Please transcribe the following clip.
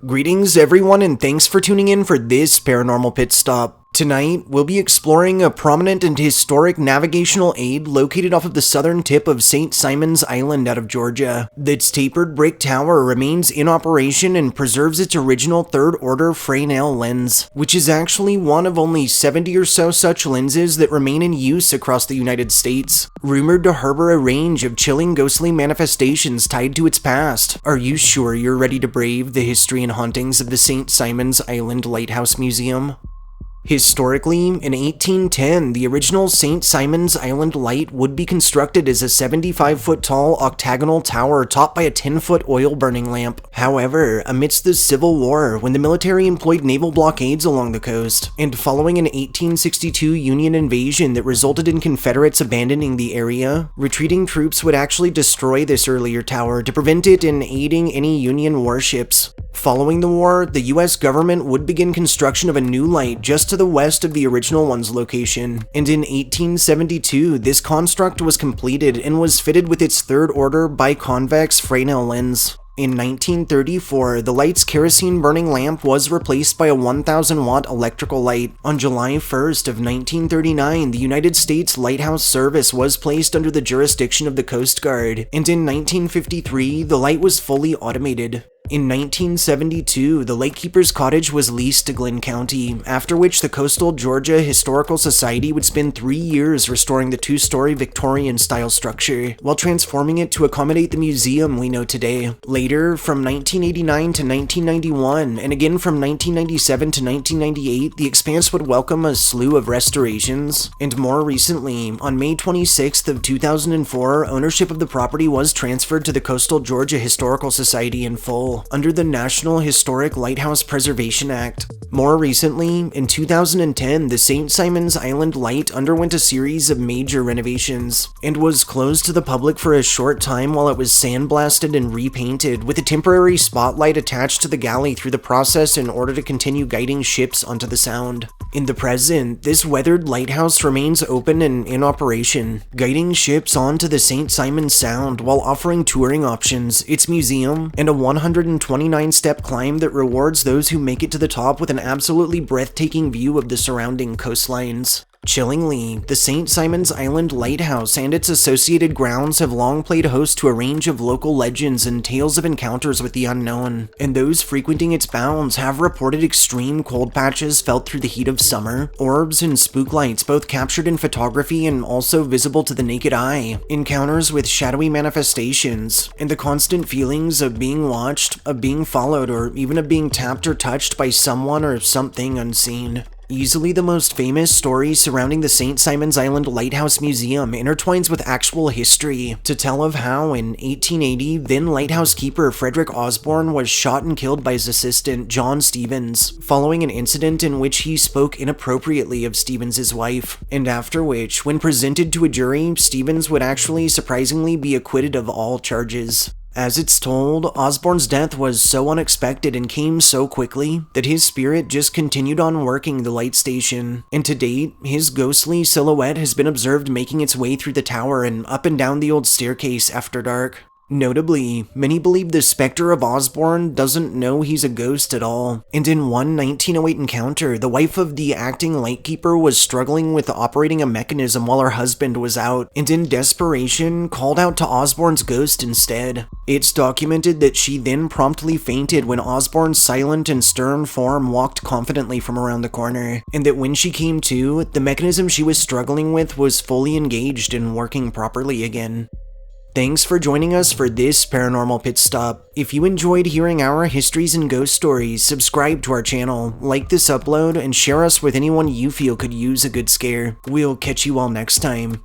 Greetings everyone, and thanks for tuning in for this paranormal pit stop. Tonight, we'll be exploring a prominent and historic navigational aid located off of the southern tip of St. Simon's Island out of Georgia. Its tapered brick tower remains in operation and preserves its original third-order Fresnel lens, which is actually one of only 70 or so such lenses that remain in use across the United States. Rumored to harbor a range of chilling ghostly manifestations tied to its past. Are you sure you're ready to brave the history and hauntings of the St. Simon's Island Lighthouse Museum? Historically, in 1810, the original St. Simon's Island Light would be constructed as a 75-foot-tall octagonal tower topped by a 10-foot oil-burning lamp. However, amidst the Civil War, when the military employed naval blockades along the coast, and following an 1862 Union invasion that resulted in Confederates abandoning the area, retreating troops would actually destroy this earlier tower to prevent it in aiding any Union warships. Following the war, the US government would begin construction of a new light just to the west of the original one's location, and in 1872, this construct was completed and was fitted with its third-order biconvex Fresnel lens. In 1934, the light's kerosene-burning lamp was replaced by a 1,000-watt electrical light. On July 1st of 1939, the United States Lighthouse Service was placed under the jurisdiction of the Coast Guard, and in 1953, the light was fully automated. In 1972, the Lightkeeper's Cottage was leased to Glynn County, after which the Coastal Georgia Historical Society would spend 3 years restoring the two-story Victorian-style structure, while transforming it to accommodate the museum we know today. Later, from 1989 to 1991, and again from 1997 to 1998, the expanse would welcome a slew of restorations, and more recently, on May 26th of 2004, ownership of the property was transferred to the Coastal Georgia Historical Society in full, under the National Historic Lighthouse Preservation Act. More recently, in 2010, the St. Simon's Island Light underwent a series of major renovations, and was closed to the public for a short time while it was sandblasted and repainted, with a temporary spotlight attached to the galley through the process in order to continue guiding ships onto the Sound. In the present, this weathered lighthouse remains open and in operation, guiding ships onto the St. Simon's Sound while offering touring options, its museum, and a 129-step climb that rewards those who make it to the top with an absolutely breathtaking view of the surrounding coastlines. Chillingly, the St. Simon's Island Lighthouse and its associated grounds have long played host to a range of local legends and tales of encounters with the unknown, and those frequenting its bounds have reported extreme cold patches felt through the heat of summer, orbs and spook lights both captured in photography and also visible to the naked eye, encounters with shadowy manifestations, and the constant feelings of being watched, of being followed, or even of being tapped or touched by someone or something unseen. Easily the most famous story surrounding the St. Simon's Island Lighthouse Museum intertwines with actual history to tell of how, in 1880, then lighthouse keeper Frederick Osborne was shot and killed by his assistant, John Stevens, following an incident in which he spoke inappropriately of Stevens' wife, and after which, when presented to a jury, Stevens would actually surprisingly be acquitted of all charges. As it's told, Osborne's death was so unexpected and came so quickly that his spirit just continued on working the light station, and to date, his ghostly silhouette has been observed making its way through the tower and up and down the old staircase after dark. Notably, many believe the specter of Osborne doesn't know he's a ghost at all, and in one 1908 encounter, the wife of the acting lightkeeper was struggling with operating a mechanism while her husband was out, and in desperation, called out to Osborne's ghost instead. It's documented that she then promptly fainted when Osborne's silent and stern form walked confidently from around the corner, and that when she came to, the mechanism she was struggling with was fully engaged and working properly again. Thanks for joining us for this paranormal pit stop. If you enjoyed hearing our histories and ghost stories, subscribe to our channel, like this upload, and share us with anyone you feel could use a good scare. We'll catch you all next time.